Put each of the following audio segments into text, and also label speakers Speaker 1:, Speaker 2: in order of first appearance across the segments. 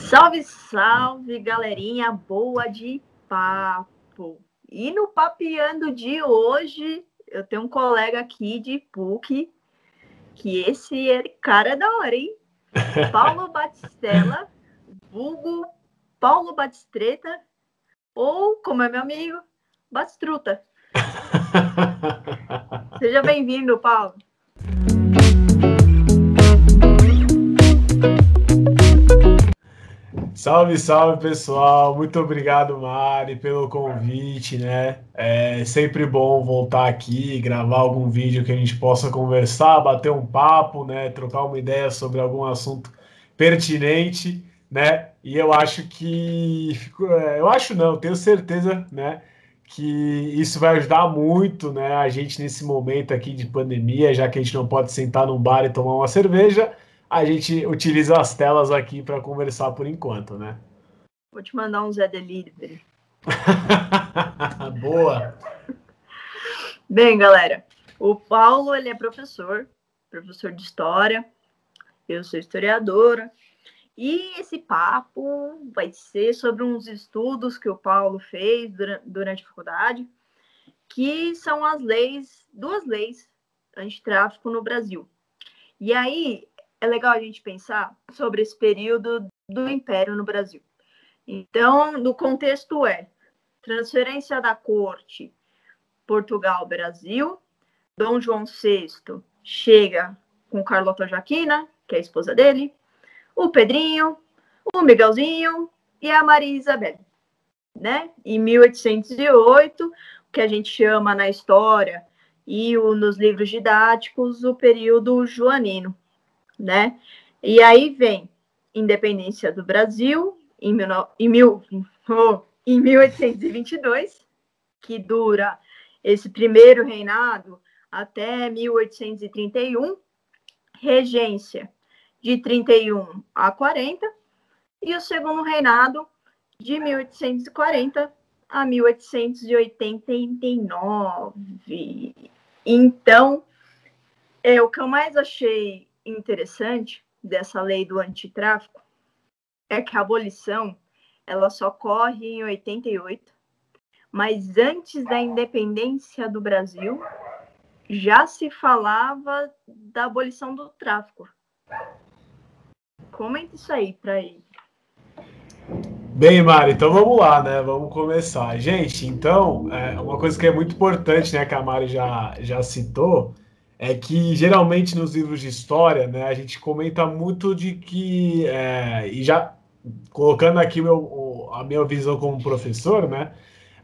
Speaker 1: Salve, salve, galerinha boa de papo. E no Papeando de hoje, eu tenho um colega aqui de PUC, que esse cara é da hora, hein? Paulo Batistella, vulgo Paulo Batistreta, ou, como é meu amigo, Batistruta. Seja bem-vindo, Paulo.
Speaker 2: Salve, salve, pessoal. Muito obrigado, Mari, pelo convite, né? É sempre bom voltar aqui, gravar algum vídeo que a gente possa conversar, bater um papo, né? Trocar uma ideia sobre algum assunto pertinente, né? E eu acho que... Eu acho não, tenho certeza, né? Que isso vai ajudar muito, né? A gente nesse momento aqui de pandemia, já que a gente não pode sentar num bar e tomar uma cerveja, a gente utiliza as telas aqui para conversar por enquanto, né?
Speaker 1: Vou te mandar um Zé Delivery.
Speaker 2: Boa!
Speaker 1: Bem, galera, o Paulo, ele é professor de história, eu sou historiadora, e esse papo vai ser sobre uns estudos que o Paulo fez durante a faculdade, que são duas leis antitráfico no Brasil. E aí, é legal a gente pensar sobre esse período do Império no Brasil. Então, no contexto transferência da corte Portugal-Brasil, Dom João VI chega com Carlota Joaquina, que é a esposa dele, o Pedrinho, o Miguelzinho e a Maria Isabel, né? Em 1808, o que a gente chama na história e nos livros didáticos o período joanino, né? E aí vem independência do Brasil em 1822, que dura esse primeiro reinado até 1831, regência de 31 a 40, e o segundo reinado de 1840 a 1889. Então, o que eu mais achei interessante dessa lei do antitráfico é que a abolição ela só ocorre em 88, mas antes da independência do Brasil já se falava da abolição do tráfico. Comenta isso aí para ele.
Speaker 2: Bem, Mari, então vamos lá, né? Vamos começar. Gente, então, uma coisa que é muito importante, né, que a Mari já citou, é que geralmente nos livros de história, né, a gente comenta muito de que, e já colocando aqui a minha visão como professor, né,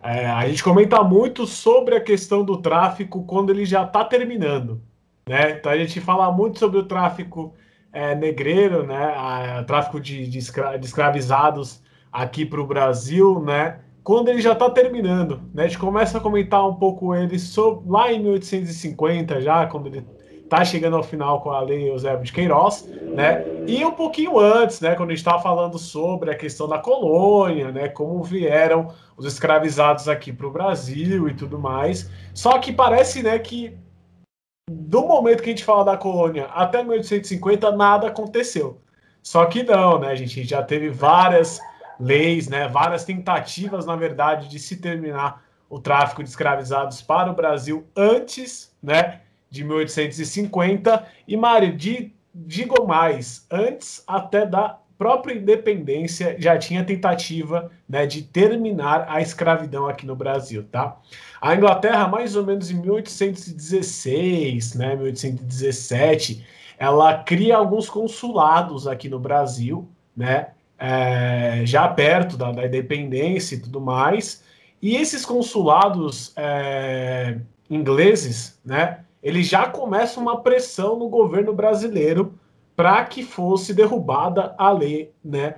Speaker 2: a gente comenta muito sobre a questão do tráfico quando ele já está terminando, né? Então a gente fala muito sobre o tráfico negreiro, né, tráfico de escravizados aqui para o Brasil, né? Quando ele já está terminando, né? A gente começa a comentar um pouco ele lá em 1850, já quando ele está chegando ao final com a Lei Eusébio de Queiroz, né? E um pouquinho antes, né? Quando a gente estava falando sobre a questão da colônia, né? Como vieram os escravizados aqui para o Brasil e tudo mais. Só que parece, né, que do momento que a gente fala da colônia até 1850 nada aconteceu. Só que não, né, gente? A gente já teve várias leis, né, várias tentativas, na verdade, de se terminar o tráfico de escravizados para o Brasil antes, né, de 1850. E, Mário, digo mais, antes até da própria independência já tinha tentativa, né, de terminar a escravidão aqui no Brasil, tá? A Inglaterra, mais ou menos em 1816, né, 1817, ela cria alguns consulados aqui no Brasil, né, já perto da independência e tudo mais. E esses consulados ingleses, né, eles já começam uma pressão no governo brasileiro para que fosse derrubada a lei, né,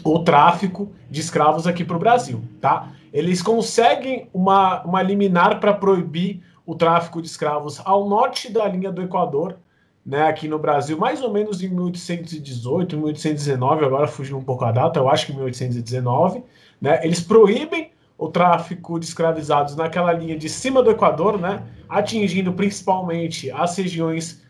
Speaker 2: o tráfico de escravos aqui para o Brasil, tá? Eles conseguem uma liminar para proibir o tráfico de escravos ao norte da linha do Equador, né, aqui no Brasil, mais ou menos em 1818, 1819, agora fugiu um pouco a data, eu acho que 1819, né, eles proíbem o tráfico de escravizados naquela linha de cima do Equador, né, atingindo principalmente as regiões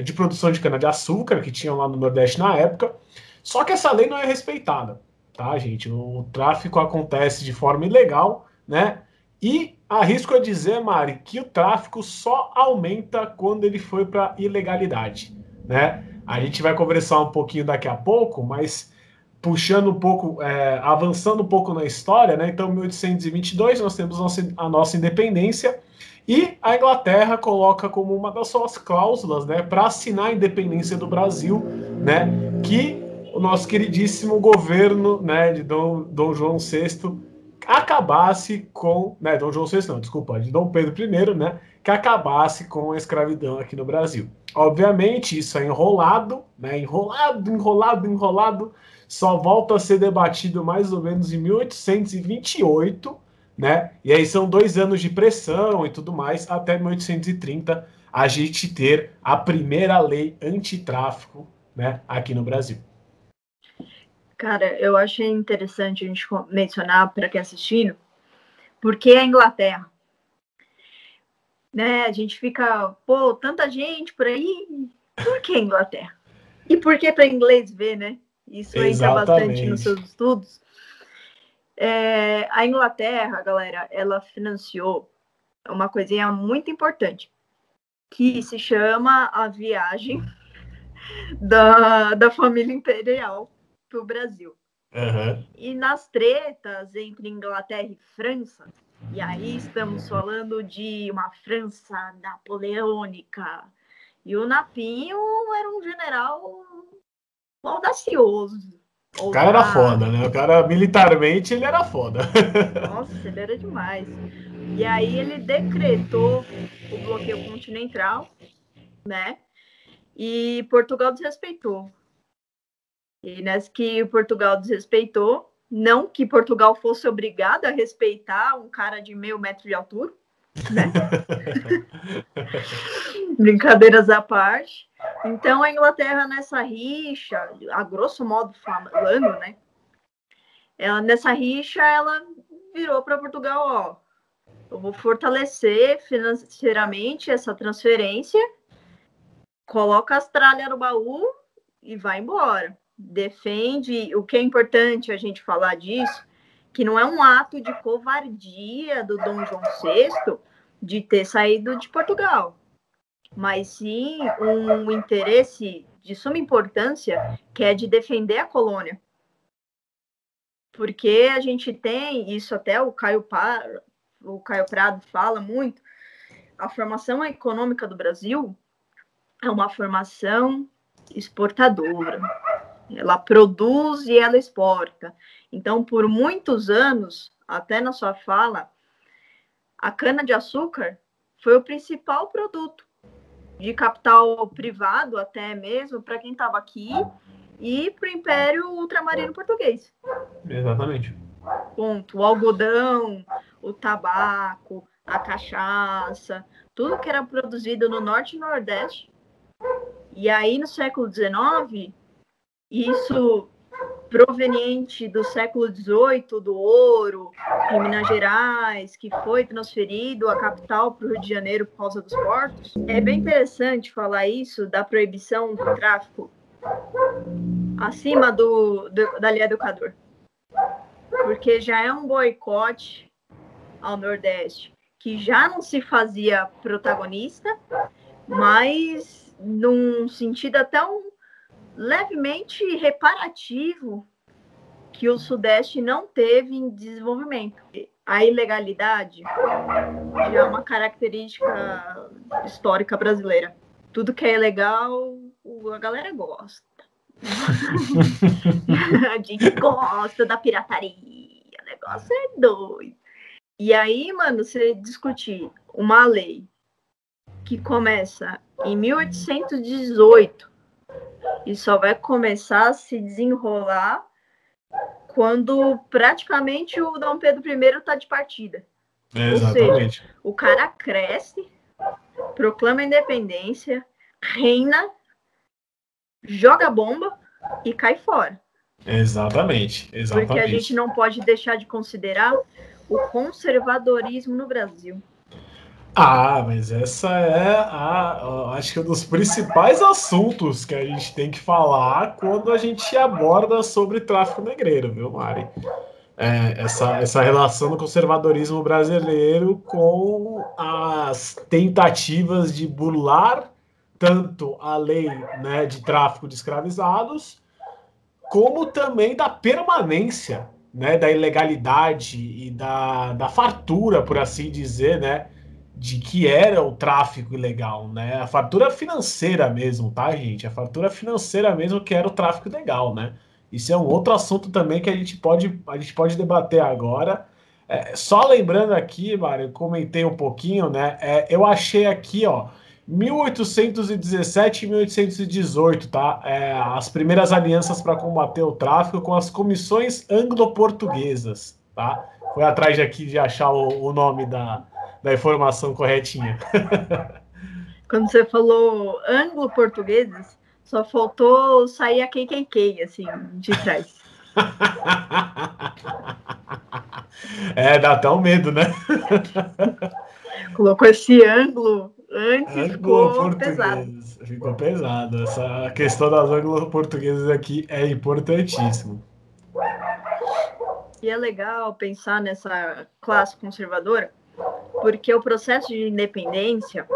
Speaker 2: de produção de cana-de-açúcar que tinham lá no Nordeste na época. Só que essa lei não é respeitada, tá, gente? O tráfico acontece de forma ilegal, né? E arrisco a dizer, Mari, que o tráfico só aumenta quando ele foi para ilegalidade, né? A gente vai conversar um pouquinho daqui a pouco, mas puxando um pouco, avançando um pouco na história, né? Então, em 1822, nós temos a nossa independência e a Inglaterra coloca como uma das suas cláusulas, né, para assinar a independência do Brasil, né, que o nosso queridíssimo governo, né, de Dom João VI acabasse com, né, Dom João VI não, desculpa, de Dom Pedro I, né, que acabasse com a escravidão aqui no Brasil. Obviamente, isso é enrolado, né, enrolado, só volta a ser debatido mais ou menos em 1828, né? E aí são 2 anos de pressão e tudo mais, até 1830 a gente ter a primeira lei antitráfico, né, aqui no Brasil.
Speaker 1: Cara, eu achei interessante a gente mencionar para quem assistindo, porque a Inglaterra, né? A gente fica, pô, tanta gente por aí, por que Inglaterra? E por que para inglês ver, né? Isso entra bastante nos seus estudos. A Inglaterra, galera, ela financiou uma coisinha muito importante, que se chama a viagem da família imperial para o Brasil.
Speaker 2: Uhum.
Speaker 1: E nas tretas entre Inglaterra e França, e aí estamos falando de uma França napoleônica, e o Napinho era um general audacioso.
Speaker 2: O cara era foda, né? O cara, militarmente, ele era foda.
Speaker 1: Nossa, ele era demais. E aí ele decretou o bloqueio continental, né? E Portugal desrespeitou. E nessa que Portugal desrespeitou, não que Portugal fosse obrigado a respeitar um cara de 0,5 metro de altura, né? Brincadeiras à parte. Então a Inglaterra nessa rixa, a grosso modo falando, né? Nessa rixa ela virou para Portugal, ó, eu vou fortalecer financeiramente essa transferência, coloca as tralhas no baú e vai embora. Defende, o que é importante a gente falar disso, que não é um ato de covardia do Dom João VI de ter saído de Portugal, mas sim um interesse de suma importância, que é de defender a colônia. Porque a gente tem, isso até o Caio Prado fala muito, a formação econômica do Brasil é uma formação exportadora. Ela produz e ela exporta. Então, por muitos anos, até na sua fala, a cana-de-açúcar foi o principal produto de capital privado, até mesmo para quem estava aqui, e para o Império Ultramarino Português.
Speaker 2: Exatamente.
Speaker 1: Ponto. O algodão, o tabaco, a cachaça, tudo que era produzido no Norte e Nordeste. E aí, no século XIX, isso proveniente do século XVIII, do ouro, de Minas Gerais, que foi transferido a capital para o Rio de Janeiro por causa dos portos. É bem interessante falar isso, da proibição do tráfico acima da lei educador, porque já é um boicote ao Nordeste, que já não se fazia protagonista, mas num sentido até levemente reparativo que o Sudeste não teve em desenvolvimento. A ilegalidade já é uma característica histórica brasileira. Tudo que é ilegal, a galera gosta. A gente gosta da pirataria, o negócio é doido. E aí, mano, você discutir uma lei que começa em 1818 e só vai começar a se desenrolar quando praticamente o Dom Pedro I está de partida.
Speaker 2: Exatamente.
Speaker 1: Ou seja, o cara cresce, proclama a independência, reina, joga bomba e cai fora.
Speaker 2: Exatamente.
Speaker 1: Porque a gente não pode deixar de considerar o conservadorismo no Brasil.
Speaker 2: Mas essa é acho que um dos principais assuntos que a gente tem que falar quando a gente aborda sobre tráfico negreiro, viu, Mari? Essa relação do conservadorismo brasileiro com as tentativas de burlar tanto a lei, né, de tráfico de escravizados, como também da permanência, né, da ilegalidade e da fartura, por assim dizer, né, de que era o tráfico ilegal, né? A fartura financeira mesmo, tá, gente? A fartura financeira mesmo que era o tráfico ilegal, né? Isso é um outro assunto também que a gente pode debater agora. Só lembrando aqui, Mário, eu comentei um pouquinho, né? Eu achei aqui, ó, 1817 e 1818, tá? As primeiras alianças para combater o tráfico com as comissões anglo-portuguesas, tá? Foi atrás de aqui de achar o nome da informação corretinha.
Speaker 1: Quando você falou anglo-portugueses, só faltou sair a KKK, assim, de trás.
Speaker 2: Dá até um medo, né?
Speaker 1: Colocou esse ângulo antes, ficou pesado.
Speaker 2: Anglo-português. Ficou pesado. Essa questão das anglo-portuguesas aqui é importantíssimo.
Speaker 1: E é legal pensar nessa classe conservadora, porque o processo de independência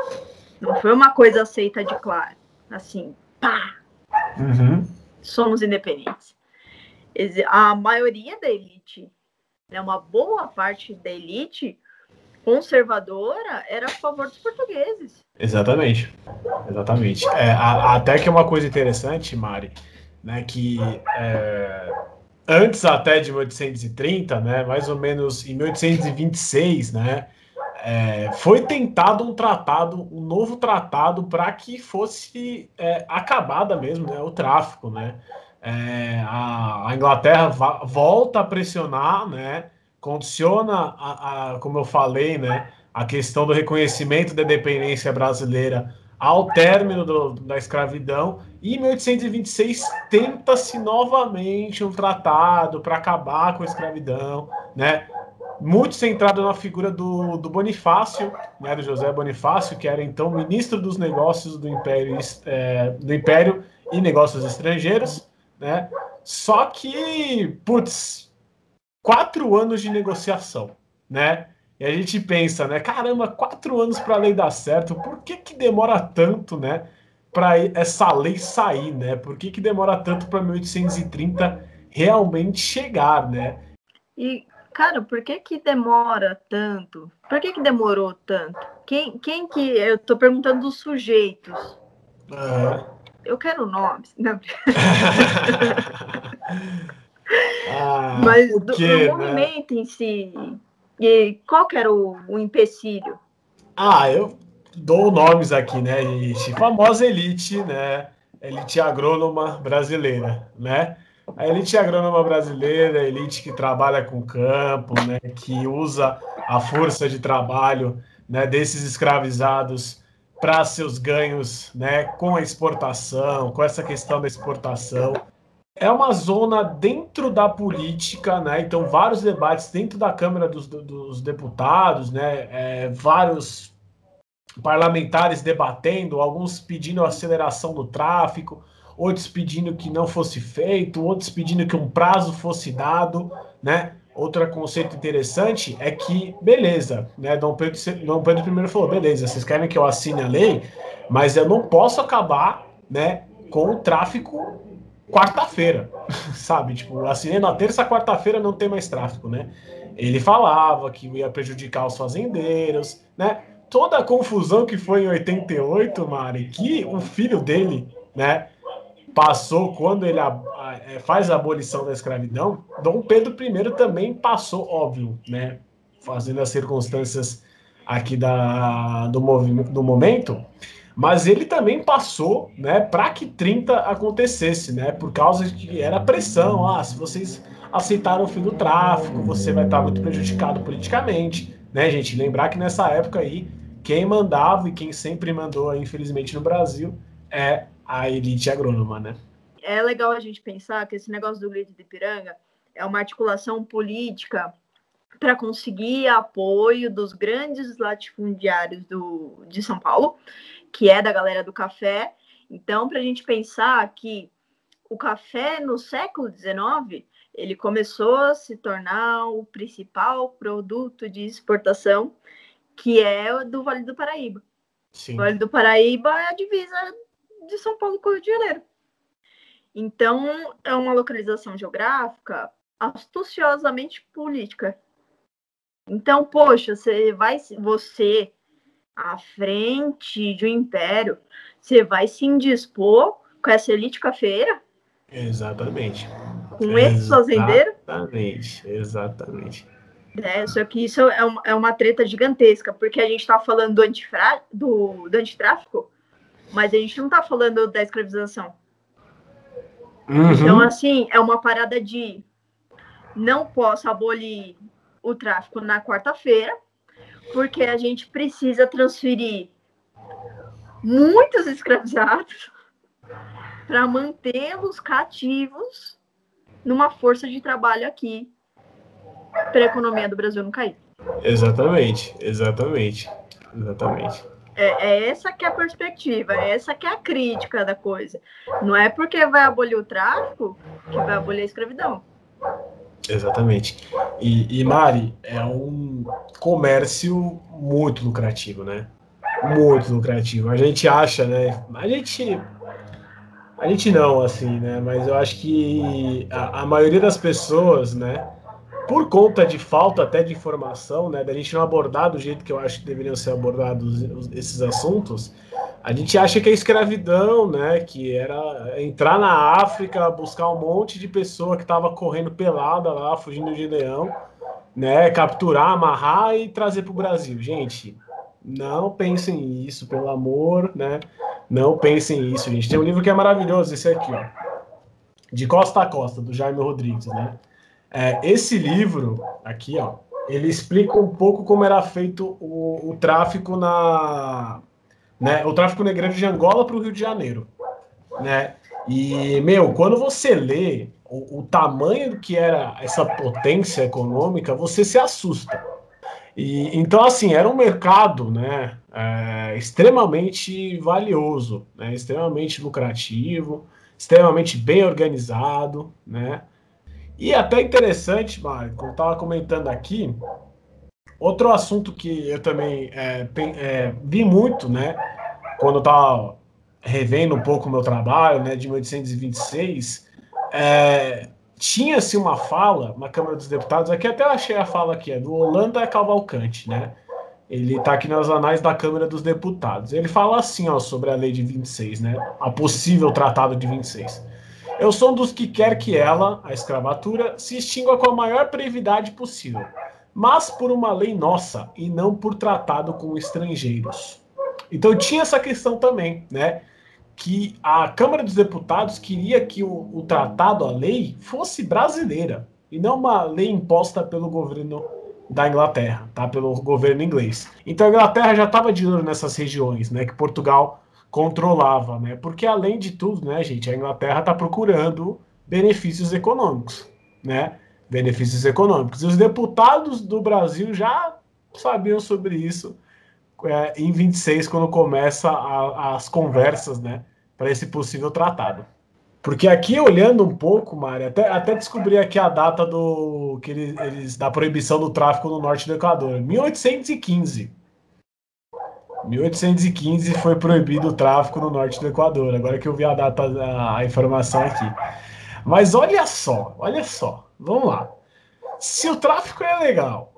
Speaker 1: não foi uma coisa aceita de claro. Assim, pá, somos independentes. A maioria da elite, né, uma boa parte da elite conservadora era a favor dos portugueses.
Speaker 2: Exatamente. Exatamente. Até que é uma coisa interessante, Mari, né, que antes até de 1830, né, mais ou menos em 1826, né, foi tentado um novo tratado para que fosse acabada mesmo, né, o tráfico, né? A Inglaterra volta a pressionar, né? Condiciona, como eu falei, né, a questão do reconhecimento da independência brasileira ao término da escravidão, e em 1826 tenta-se novamente um tratado para acabar com a escravidão, né? Muito centrado na figura do Bonifácio, né, do José Bonifácio, que era então ministro dos negócios do Império e Negócios Estrangeiros, né? Só que, putz, 4 anos de negociação, né? E a gente pensa, né? Caramba, 4 anos para a lei dar certo, por que que demora tanto, né? Para essa lei sair, né? Por que que demora tanto para 1830 realmente chegar, né?
Speaker 1: E, cara, por que que demora tanto? Por que que demorou tanto? Quem que... Eu tô perguntando dos sujeitos. Eu quero nomes. Não. Mas
Speaker 2: Por
Speaker 1: do
Speaker 2: quê, né?
Speaker 1: movimento em si, e qual que era o empecilho?
Speaker 2: Eu dou nomes aqui, né, gente? Famosa elite, né? Elite agrônoma brasileira, né? A elite agrônoma brasileira, a elite que trabalha com campo, né? Que usa a força de trabalho, né, desses escravizados para seus ganhos, né? Com a exportação, com essa questão da exportação. É uma zona dentro da política, né? Então, vários debates dentro da Câmara dos Deputados, né? Vários parlamentares debatendo, alguns pedindo aceleração do tráfico, outros pedindo que não fosse feito, outros pedindo que um prazo fosse dado, né? Outro conceito interessante é que, beleza, né? Dom Pedro I falou, beleza, vocês querem que eu assine a lei, mas eu não posso acabar, né, com o tráfico quarta-feira, sabe? Tipo, assinei na terça, quarta-feira não tem mais tráfico, né? Ele falava que ia prejudicar os fazendeiros, né? Toda a confusão que foi em 88, Mari, que o filho dele, né, passou quando ele faz a abolição da escravidão, Dom Pedro I também passou, óbvio, né, fazendo as circunstâncias aqui do momento, mas ele também passou, né, para que 30 acontecesse, né, por causa de que era pressão, se vocês aceitaram o fim do tráfico, você vai estar muito prejudicado politicamente, né, gente, lembrar que nessa época aí, quem mandava e quem sempre mandou, infelizmente, no Brasil, é a elite agrônoma, né?
Speaker 1: É legal a gente pensar que esse negócio do grito de Ipiranga é uma articulação política para conseguir apoio dos grandes latifundiários de São Paulo, que é da galera do café. Então, para a gente pensar que o café no século XIX, ele começou a se tornar o principal produto de exportação, que é do Vale do Paraíba.
Speaker 2: Sim.
Speaker 1: O Vale do Paraíba é a divisa de São Paulo com o Rio de Janeiro. Então, é uma localização geográfica astuciosamente política. Então, poxa, você à frente de um império, você vai se indispor com essa elite cafeira?
Speaker 2: Exatamente.
Speaker 1: Com esse fazendeiro?
Speaker 2: Exatamente.
Speaker 1: Só que isso é uma treta gigantesca, porque a gente está falando do antitráfico, mas a gente não está falando da escravização.
Speaker 2: Uhum.
Speaker 1: Então, assim, é uma parada de não posso abolir o tráfico na quarta-feira, porque a gente precisa transferir muitos escravizados para mantê-los cativos numa força de trabalho aqui para a economia do Brasil não cair.
Speaker 2: Exatamente.
Speaker 1: É essa que é a perspectiva, é essa que é a crítica da coisa. Não é porque vai abolir o tráfico que vai abolir a escravidão.
Speaker 2: Exatamente. E Mari, é um comércio muito lucrativo, né? Muito lucrativo. A gente acha, né? A gente não, assim, né? Mas eu acho que a maioria das pessoas, né? Por conta de falta até de informação, né? Da gente não abordar do jeito que eu acho que deveriam ser abordados esses assuntos, a gente acha que a escravidão, né? Que era entrar na África, buscar um monte de pessoa que estava correndo pelada lá, fugindo de leão, né? Capturar, amarrar e trazer para o Brasil. Gente, não pensem nisso, pelo amor, né? Não pensem nisso, gente. Tem um livro que é maravilhoso, esse aqui, ó. De Costa a Costa, do Jaime Rodrigues, né? Esse livro aqui, ó, ele explica um pouco como era feito o tráfico o tráfico negreiro de Angola para o Rio de Janeiro, né? E, quando você lê o tamanho que era essa potência econômica, você se assusta. Então, assim, era um mercado, né, extremamente valioso, né, extremamente lucrativo, extremamente bem organizado, né? E até interessante, Mário, como eu estava comentando aqui, outro assunto que eu também vi muito, né, quando eu estava revendo um pouco o meu trabalho, né, de 1826, tinha-se uma fala na Câmara dos Deputados, aqui até eu achei a fala aqui, do Holanda Cavalcante, né? Ele está aqui nas anais da Câmara dos Deputados. Ele fala assim, ó, sobre a lei de 26, né? A possível tratado de 26. Eu sou um dos que quer que ela, a escravatura, se extingua com a maior brevidade possível, mas por uma lei nossa e não por tratado com estrangeiros. Então tinha essa questão também, né? Que a Câmara dos Deputados queria que o tratado, a lei, fosse brasileira e não uma lei imposta pelo governo da Inglaterra, tá? Pelo governo inglês. Então a Inglaterra já estava de olho nessas regiões, né? Que Portugal controlava, né? Porque além de tudo, né, gente, a Inglaterra está procurando benefícios econômicos, né? Benefícios econômicos. E os deputados do Brasil já sabiam sobre isso em 26, quando começa as conversas, né, para esse possível tratado. Porque aqui, olhando um pouco, Mário, até descobri aqui a data da proibição do tráfico no norte do Equador. 1815. 1815 foi proibido o tráfico no norte do Equador. Agora que eu vi a data, a informação aqui. Mas olha só. Vamos lá. Se o tráfico é legal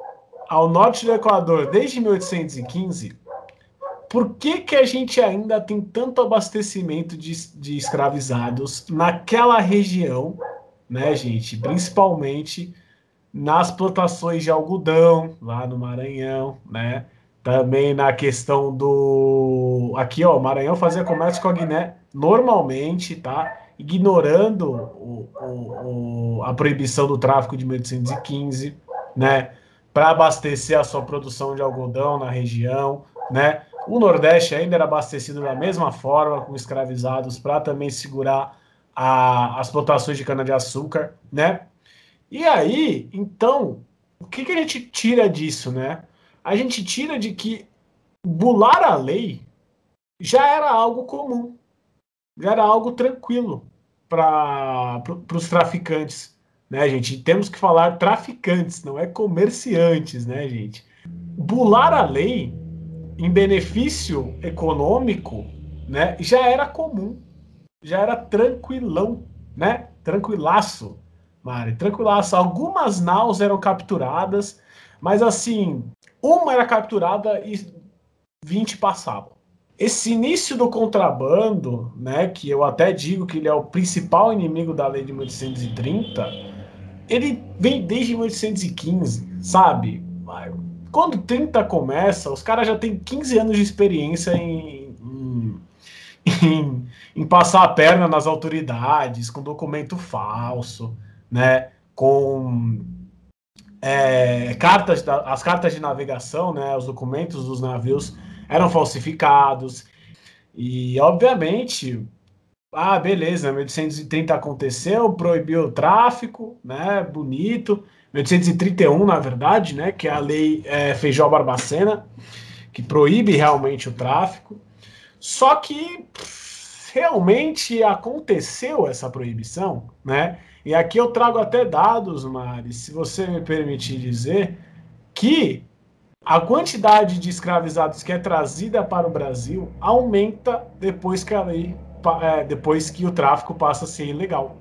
Speaker 2: ao norte do Equador desde 1815, por que a gente ainda tem tanto abastecimento de escravizados naquela região, né, gente? Principalmente nas plantações de algodão, lá no Maranhão, né? Também na questão do... Aqui, ó, o Maranhão fazia comércio com a Guiné normalmente, tá? Ignorando a proibição do tráfico de 1815, né? Para abastecer a sua produção de algodão na região, né? O Nordeste ainda era abastecido da mesma forma, com escravizados, para também segurar as plantações de cana-de-açúcar, né? E aí, então, o que a gente tira disso, né? A gente tira de que bular a lei já era algo comum, já era algo tranquilo para os traficantes, né, gente? Temos que falar traficantes, não é comerciantes, né, gente? Bular a lei em benefício econômico, né, já era comum, já era tranquilão, né? Tranquilaço, Mari, tranquilaço. Algumas naus eram capturadas, mas assim, uma era capturada e 20 passavam. Esse início do contrabando, né, que eu até digo que ele é o principal inimigo da lei de 1830, ele vem desde 1815, sabe? Quando 30 começa, os caras já têm 15 anos de experiência em passar a perna nas autoridades, com documento falso, né? Com as cartas de navegação, né? Os documentos dos navios eram falsificados. E, obviamente, beleza, 1830 aconteceu, proibiu o tráfico, né? Bonito. 1831, na verdade, né? Que é a lei Feijó Barbacena, que proíbe realmente o tráfico. Só que realmente aconteceu essa proibição, né? E aqui eu trago até dados, Mari, se você me permitir dizer, que a quantidade de escravizados que é trazida para o Brasil aumenta depois que a lei, depois que o tráfico passa a ser ilegal,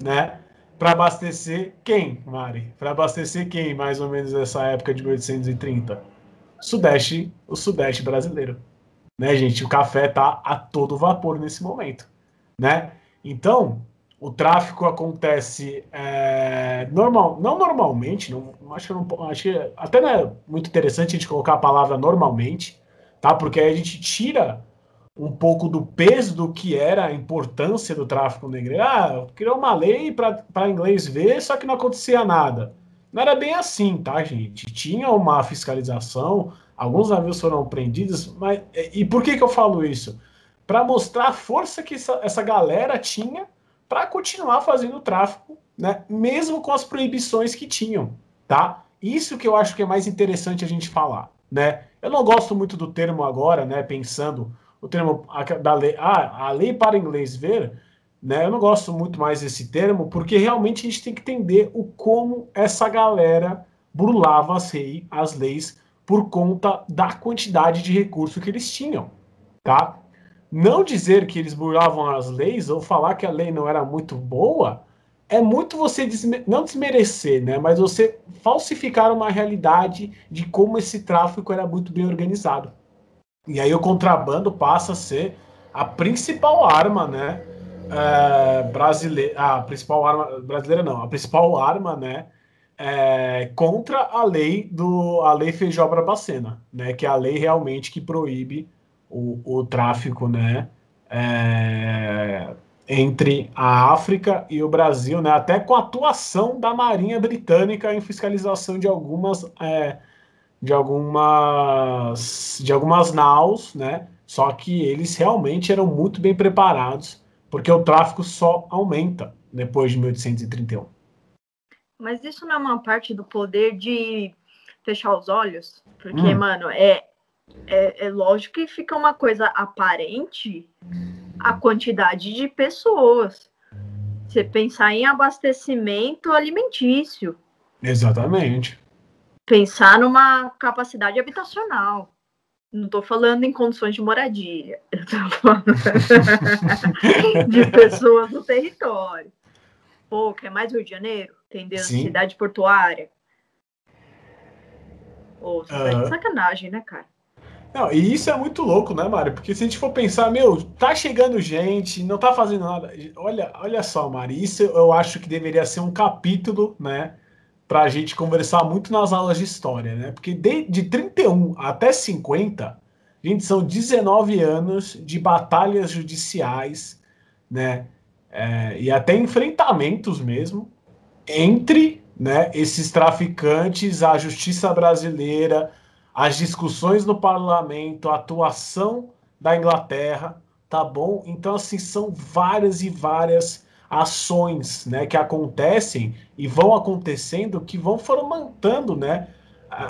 Speaker 2: né? Para abastecer quem, Mari? Para abastecer quem, mais ou menos nessa época de 1830? O Sudeste brasileiro, né, gente? O café tá a todo vapor nesse momento, né? Então, o tráfico acontece não normalmente, acho que até não é muito interessante a gente colocar a palavra normalmente, tá? Porque aí a gente tira um pouco do peso do que era a importância do tráfico negreiro. Criou uma lei para inglês ver, só que não acontecia nada. Não era bem assim, tá, gente? Tinha uma fiscalização, alguns navios foram prendidos, mas e por que eu falo isso? Para mostrar a força que essa galera tinha para continuar fazendo tráfico, né? Mesmo com as proibições que tinham, tá? Isso que eu acho que é mais interessante a gente falar, né? Eu não gosto muito do termo agora, né? Pensando o termo da lei, a lei para inglês ver, né? Eu não gosto muito mais desse termo, porque realmente a gente tem que entender o como essa galera burlava as leis por conta da quantidade de recurso que eles tinham, tá? Não dizer que eles burlavam as leis ou falar que a lei não era muito boa é muito você não desmerecer, né? Mas você falsificar uma realidade de como esse tráfico era muito bem organizado. E aí o contrabando passa a ser a principal arma, né? Brasileira, a principal arma brasileira não, a principal arma, né? Contra a lei Feijó Barbacena, né? Que é a lei realmente que proíbe o tráfico, né? Entre a África e o Brasil, né? Até com a atuação da Marinha Britânica em fiscalização de algumas naus, né? Só que eles realmente eram muito bem preparados, porque o tráfico só aumenta depois de 1831.
Speaker 1: Mas isso não é uma parte do poder de fechar os olhos? Porque, mano, é lógico que fica uma coisa aparente a quantidade de pessoas. Você pensar em abastecimento alimentício.
Speaker 2: Exatamente.
Speaker 1: Pensar numa capacidade habitacional. Não estou falando em condições de moradia. Eu estou falando de pessoas no território. Pô, quer mais Rio de Janeiro? Entendeu?
Speaker 2: Sim.
Speaker 1: Cidade portuária. Pô, você tá de sacanagem, né, cara?
Speaker 2: Não, e isso é muito louco, né, Mari? Porque se a gente for pensar, tá chegando gente, não tá fazendo nada. Olha só, Mari, isso eu acho que deveria ser um capítulo, né, pra gente conversar muito nas aulas de história, né? Porque de 31 até 50, gente, são 19 anos de batalhas judiciais, né? E até enfrentamentos mesmo entre, né, esses traficantes, a justiça brasileira, as discussões no parlamento, a atuação da Inglaterra, tá bom? Então, assim, são várias e várias ações, né, que acontecem e vão acontecendo que vão fomentando, né,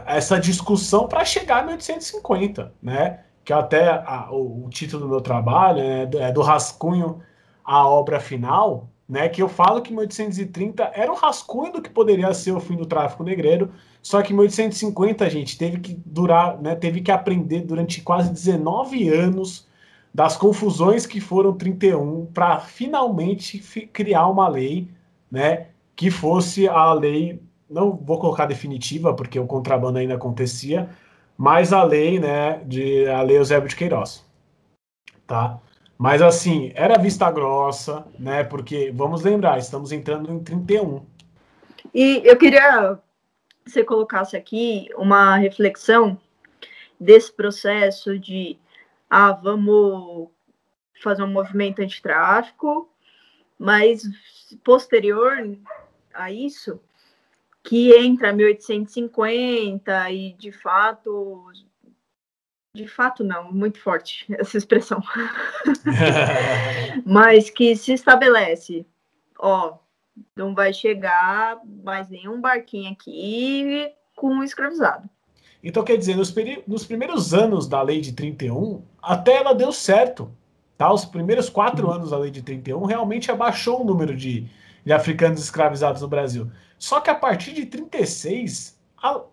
Speaker 2: essa discussão para chegar a 1850, né, que até o título do meu trabalho, né, é do rascunho à obra final, né, que eu falo que 1830 era o rascunho do que poderia ser o fim do tráfico negreiro, só que 1850, gente, teve que durar, né, teve que aprender durante quase 19 anos das confusões que foram 31 para finalmente criar uma lei, né, que fosse a lei, não vou colocar definitiva, porque o contrabando ainda acontecia, mas a lei, né, a lei Eusébio de Queiroz, tá? Mas assim, era vista grossa, né, porque, vamos lembrar, estamos entrando em 31.
Speaker 1: E eu queria que você colocasse aqui uma reflexão desse processo de vamos fazer um movimento antitráfico, mas posterior a isso, que entra 1850 e de fato não, muito forte essa expressão, mas que se estabelece, não vai chegar mais nenhum barquinho aqui com escravizado.
Speaker 2: Então, quer dizer, nos primeiros anos da lei de 31, até ela deu certo. Tá? Os primeiros 4 anos da lei de 31 realmente abaixou o número de africanos escravizados no Brasil. Só que a partir de 36,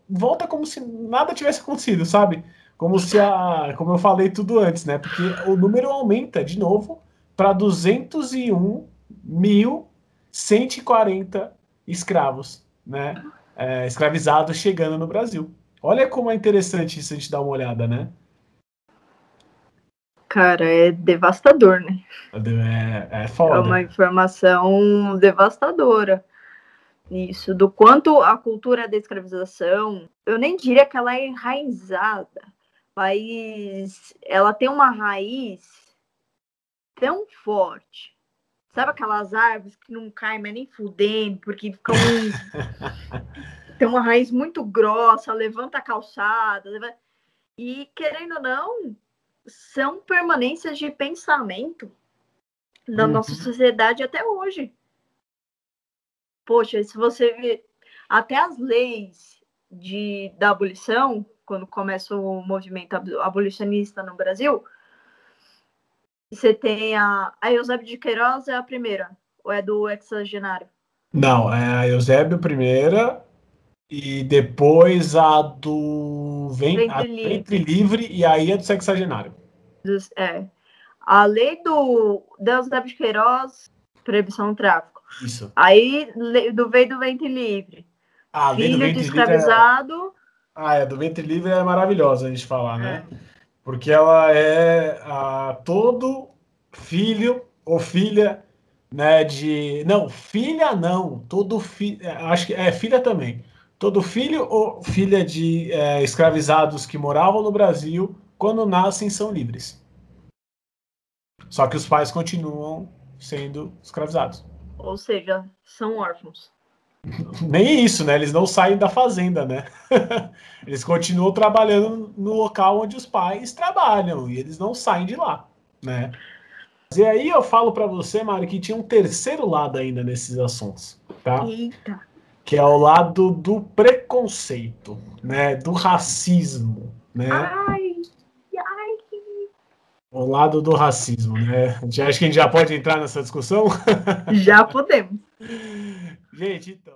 Speaker 2: volta como se nada tivesse acontecido, sabe? Como eu falei tudo antes, né? Porque o número aumenta de novo para 201.140 escravos, né? Escravizados chegando no Brasil. Olha como é interessante isso a gente dar uma olhada, né?
Speaker 1: Cara, é devastador, né?
Speaker 2: É foda.
Speaker 1: É uma informação devastadora. Isso, do quanto a cultura da escravização, eu nem diria que ela é enraizada, mas ela tem uma raiz tão forte. Sabe aquelas árvores que não caem mais nem fudendo, porque ficam tem uma raiz muito grossa, levanta a calçada, e querendo ou não, são permanências de pensamento da nossa sociedade até hoje. Poxa, se você vê até as leis da abolição, quando começa o movimento abolicionista no Brasil, você tem a Eusébio de Queiroz é a primeira, ou é do Exagenário?
Speaker 2: Não, é a Eusébio primeira e depois a do Ventre Livre e aí a do Sexagenário.
Speaker 1: A lei do Eusébio de Queiroz, proibição do tráfico.
Speaker 2: Isso.
Speaker 1: Aí veio do Ventre Livre. Filho de escravizado.
Speaker 2: Do Ventre Livre é maravilhosa a gente falar, né? Porque ela é todo filho ou filha, né, não, filha não, todo filho, acho que é filha também. Todo filho ou filha de escravizados que moravam no Brasil, quando nascem, são livres. Só que os pais continuam sendo escravizados.
Speaker 1: Ou seja, são órfãos.
Speaker 2: Nem isso, né? Eles não saem da fazenda, né? Eles continuam trabalhando no local onde os pais trabalham e eles não saem de lá, né? E aí eu falo para você, Mari, que tinha um terceiro lado ainda nesses assuntos, tá?
Speaker 1: Eita.
Speaker 2: Que é o lado do preconceito, né? Do racismo, né? O lado do racismo, né? Acho que a gente já pode entrar nessa discussão?
Speaker 1: Já podemos.
Speaker 2: Gente, então...